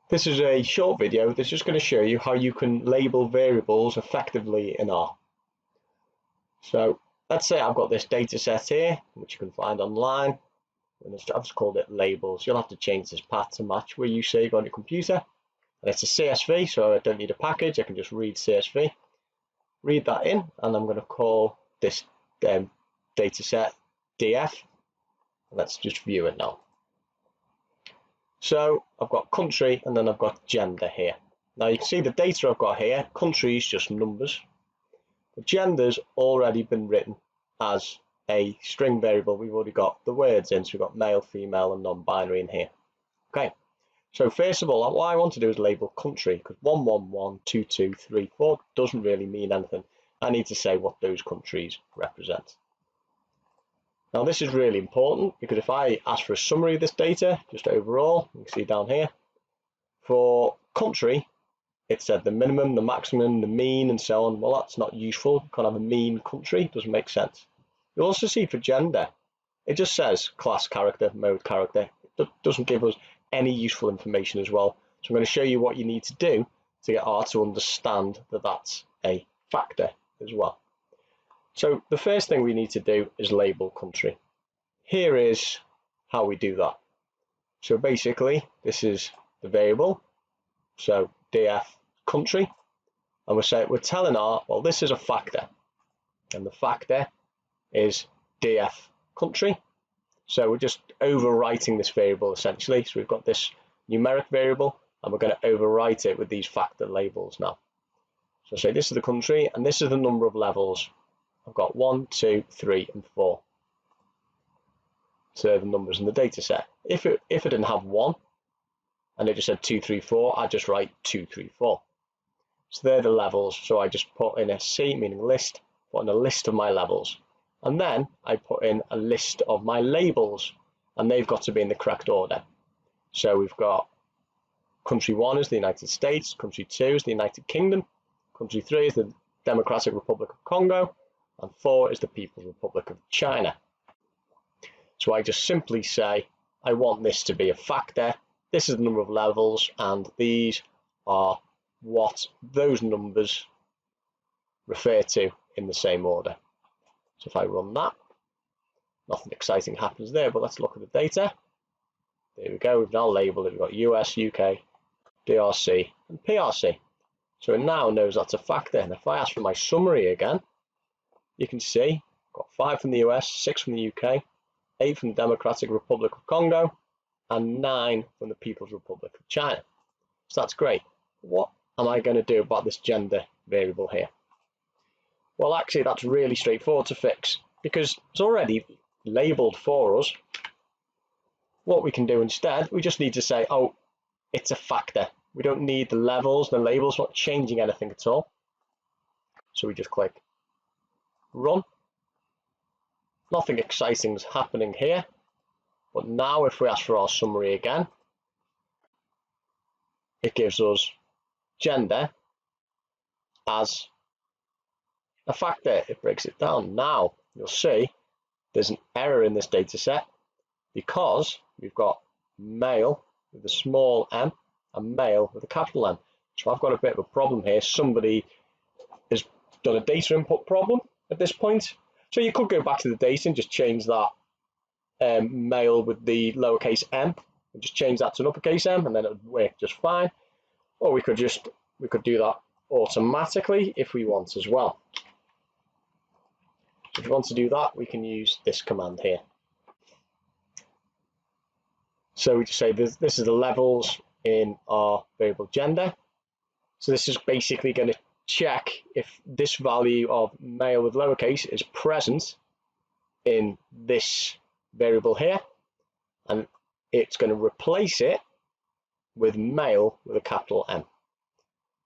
This is a short video that's just going to show you how you can label variables effectively in R. So let's say I've got this data set here, which you can find online, and I've just called it labels. You'll have to change this path to match where you save on your computer. And it's a CSV, so I don't need a package. I can just read CSV, read that in, and I'm going to call this data set df. Let's just view it now. So I've got country and then I've got gender here. Now you can see the data I've got here. Country is just numbers. The gender's already been written as a string variable. We've already got the words in, so we've got male, female, and non-binary in here. Okay, so first of all, what I want to do is label country, because 111, 22, 3, 4 doesn't really mean anything. I need to say what those countries represent. Now this is really important, because if I ask for a summary of this data, just overall, you can see down here, for country, it said the minimum, the maximum, the mean, and so on. Well, that's not useful. You can't have a mean country, doesn't make sense. You'll also see for gender, it just says class character, mode character. It doesn't give us any useful information as well. So I'm going to show you what you need to do to get R to understand that that's a factor as well. So the first thing we need to do is label country. Here is how we do that. So basically, this is the variable. So df country, and we're telling R, well, this is a factor, and the factor is df country. So we're just overwriting this variable essentially. So we've got this numeric variable, and we're going to overwrite it with these factor labels now. So say this is the country, and this is the number of levels. I've got 1, 2, 3, and 4. So the numbers in the data set. If it didn't have 1, and it just said 2, 3, 4, I'd just write 2, 3, 4. So they're the levels. So I just put in a C, meaning list, put in a list of my levels. And then I put in a list of my labels, and they've got to be in the correct order. So we've got country 1 is the United States, country 2 is the United Kingdom, country 3 is the Democratic Republic of Congo, and 4 is the People's Republic of China. So I just simply say, I want this to be a factor. This is the number of levels, and these are what those numbers refer to in the same order. So if I run that, nothing exciting happens there, but let's look at the data. There we go, we've now labeled it. We've got US, UK, DRC, and PRC. So it now knows that's a factor. And if I ask for my summary again, you can see I've got 5 from the US, 6 from the UK, 8 from the Democratic Republic of Congo, and 9 from the People's Republic of China. So that's great. What am I going to do about this gender variable here? Well, actually, that's really straightforward to fix, because it's already labeled for us. What we can do instead, we just need to say, oh, it's a factor. We don't need the levels, the labels, not changing anything at all. So we just click run. Nothing exciting is happening here. But now if we ask for our summary again, it gives us gender as a factor. It breaks it down. Now you'll see there's an error in this data set because we've got male with a small m and male with a capital M. So I've got a bit of a problem here. Somebody has done a data input problem at this point. So you could go back to the data and just change that male with the lowercase m, and just change that to an uppercase M, and then it would work just fine. Or we could do that automatically if we want as well. If we want to do that, we can use this command here. So we just say this is the levels in our variable gender. So this is basically going to check if this value of male with lowercase is present in this variable here, and it's going to replace it with male with a capital M.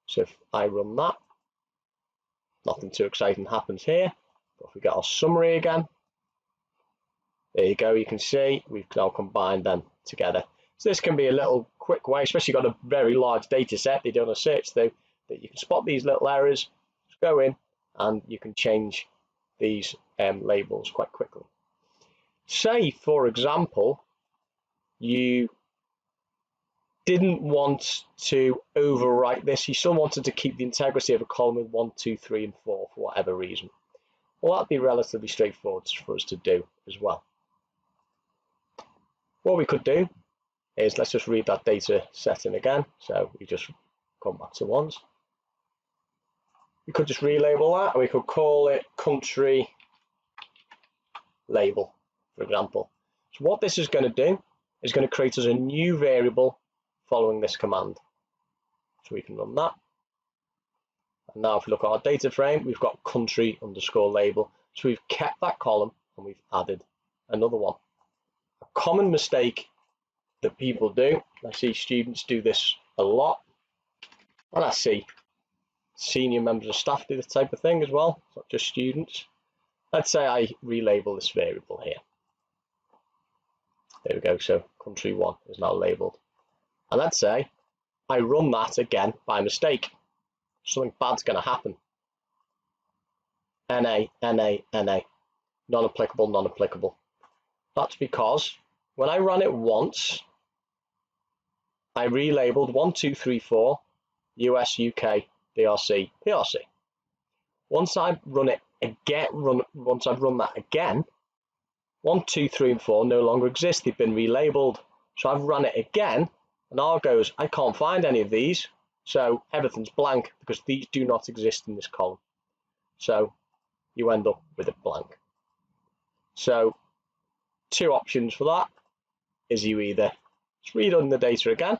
So if I run that, nothing too exciting happens here. But if we get our summary again, there you go, you can see we've now combined them together. So this can be a little quick way, especially if you've got a very large data set that you're doing a search through, that you can spot these little errors, just go in and you can change these labels quite quickly. Say, for example, you didn't want to overwrite this. He still wanted to keep the integrity of a column with 1, 2, 3, and 4 for whatever reason. Well, that'd be relatively straightforward for us to do as well. What we could do is, let's just read that data setting again. So we just come back to ones. We could just relabel that, and we could call it country label, for example. So what this is going to do is going to create us a new variable following this command. So we can run that. And now if we look at our data frame, we've got country underscore label. So we've kept that column and we've added another one. A common mistake that people do, I see students do this a lot, and I see senior members of staff do this type of thing as well, it's not just students. Let's say I relabel this variable here. There we go, so country 1 is now labeled. And let's say I run that again by mistake. Something bad's going to happen. NA, NA, NA. Non-applicable, non-applicable. That's because when I ran it once, I relabeled 1, 2, 3, 4, US, UK, DRC, PRC. Once I run it again, once I've run that again, 1, 2, 3, and 4 no longer exist. They've been relabeled. So I've run it again, and R goes, I can't find any of these, so everything's blank because these do not exist in this column. So you end up with a blank. So 2 options for that is you either just read on the data again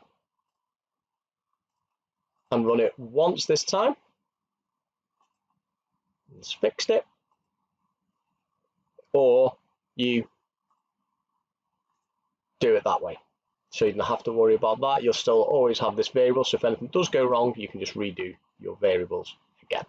and run it once this time, it's fixed it, or you do it that way. So you don't have to worry about that. You'll still always have this variable, so if anything does go wrong, you can just redo your variables again.